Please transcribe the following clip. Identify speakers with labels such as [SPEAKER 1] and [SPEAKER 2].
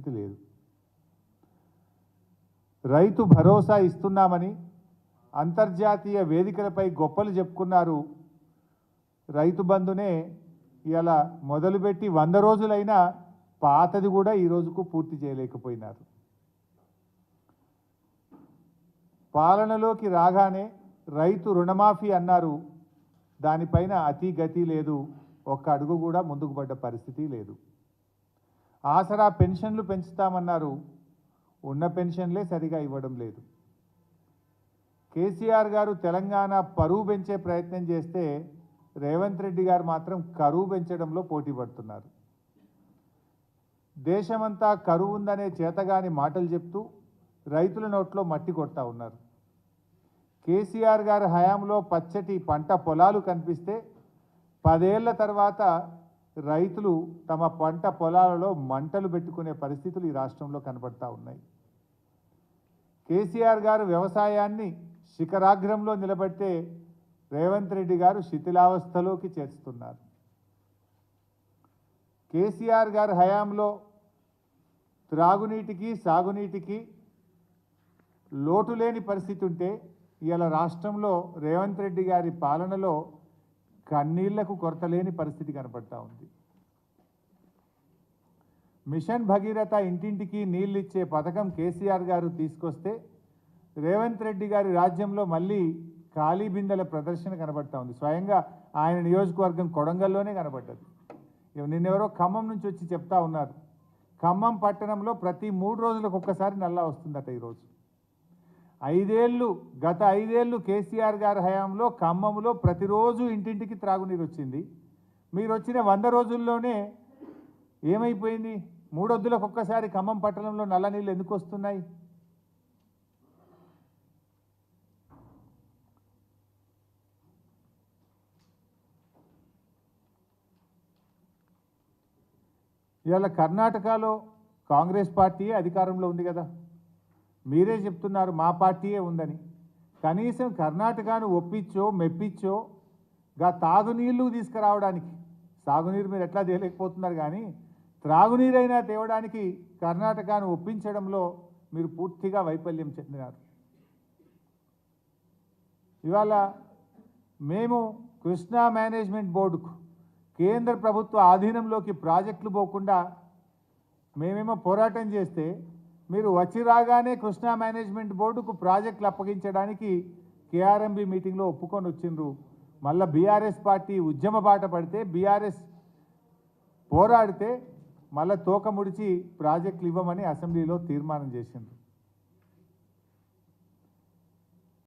[SPEAKER 1] పరిస్థితి లేదు. రైతు భరోసా ఇస్తున్నామని అంతర్జాతీయ వేదికలపై గొప్పలు చెప్పుకున్నారు. రైతు బంధునే ఇలా మొదలుపెట్టి 100 రోజులైనా పాతది కూడా ఈ రోజుకు పూర్తి చేయలేకపోయినారు. పాలనలోకి రాగానే రైతు రుణమాఫీ అన్నారు. దానిపైన అతి గతి లేదు. ఒక్క అడుగు కూడా ముందుకు పడ్డ పరిస్థితి లేదు. ఆసరా పెన్షన్లు పెంచుతామన్నారు. ఉన్న పెన్షన్లే సరిగా ఇవ్వడం లేదు. కేసీఆర్ గారు తెలంగాణ పరువు పెంచే ప్రయత్నం చేస్తే రేవంత్ రెడ్డి గారు మాత్రం కరువు పెంచడంలో పోటీ పడుతున్నారు. దేశమంతా కరువు ఉందనే చేతగాని మాటలు చెప్తూ రైతుల నోట్లో మట్టి కొడతా ఉన్నారు. కేసీఆర్ గారి హయాంలో పచ్చటి పంట పొలాలు కనిపిస్తే 10 ఏళ్ల తర్వాత రైతులు తమ పంట పొలాలలో మంటలు పెట్టుకునే పరిస్థితులు ఈ రాష్ట్రంలో కనబడతా ఉన్నాయి. కేసీఆర్ గారు వ్యవసాయాన్ని శిఖరాగ్రంలో నిలబెడితే రేవంత్ రెడ్డి గారు శిథిలావస్థలోకి చేర్చుతున్నారు. కేసీఆర్ గారి హయాంలో త్రాగునీటికి సాగునీటికి లోటు లేని పరిస్థితి ఉంటే ఇవాళ రాష్ట్రంలో రేవంత్ రెడ్డి గారి పాలనలో కన్నీళ్లకు కొరత లేని పరిస్థితి కనపడతా ఉంది. మిషన్ భగీరథ ఇంటింటికి నీళ్ళు ఇచ్చే పథకం కేసీఆర్ గారు తీసుకొస్తే రేవంత్ రెడ్డి గారి రాజ్యంలో మళ్ళీ ఖాళీ బిందెల ప్రదర్శన కనబడతా ఉంది. స్వయంగా ఆయన నియోజకవర్గం కొడంగల్లోనే కనబడ్డది. నిన్నెవరో ఖమ్మం నుంచి వచ్చి చెప్తా ఉన్నారు. ఖమ్మం పట్టణంలో ప్రతి 3 రోజులకు ఒక్కసారి నల్లా వస్తుందట. ఈరోజు గత 5 ఏళ్ళు కేసీఆర్ గారి హయాంలో ఖమ్మంలో ప్రతిరోజు ఇంటింటికి త్రాగునీరు వచ్చింది. మీరు వచ్చిన 100 రోజుల్లోనే ఏమైపోయింది? 3 వద్దులకు ఒక్కసారి ఖమ్మం పట్టణంలో నల్ల నీళ్ళు ఎందుకు వస్తున్నాయి? ఇవాళ కర్ణాటకలో కాంగ్రెస్ పార్టీయే అధికారంలో ఉంది కదా. మీరే చెప్తున్నారు మా పార్టీయే ఉందని. కనీసం కర్ణాటకను ఒప్పించో మెప్పించో తాగునీళ్ళు తీసుకురావడానికి, సాగునీరు మీరు ఎట్లా తేలేకపోతున్నారు కానీ త్రాగునీరైనా తేవడానికి కర్ణాటకను ఒప్పించడంలో మీరు పూర్తిగా వైఫల్యం చెందినారు. ఇవాళ మేము కృష్ణా మేనేజ్మెంట్ బోర్డుకు కేంద్ర ప్రభుత్వ ఆధీనంలోకి ప్రాజెక్టులు పోకుండా మేమేమో పోరాటం చేస్తే మీరు వచ్చి రాగానే కృష్ణా మేనేజ్మెంట్ బోర్డుకు ప్రాజెక్టులు అప్పగించడానికి కేఆర్ఎంబి మీటింగ్లో ఒప్పుకొని వచ్చిండ్రు. మళ్ళీ బీఆర్ఎస్ పార్టీ ఉద్యమ బాట పడితే బీఆర్ఎస్ పోరాడితే మళ్ళీ తోక ముడిచి ప్రాజెక్టులు ఇవ్వమని అసెంబ్లీలో తీర్మానం చేసిండ్రు.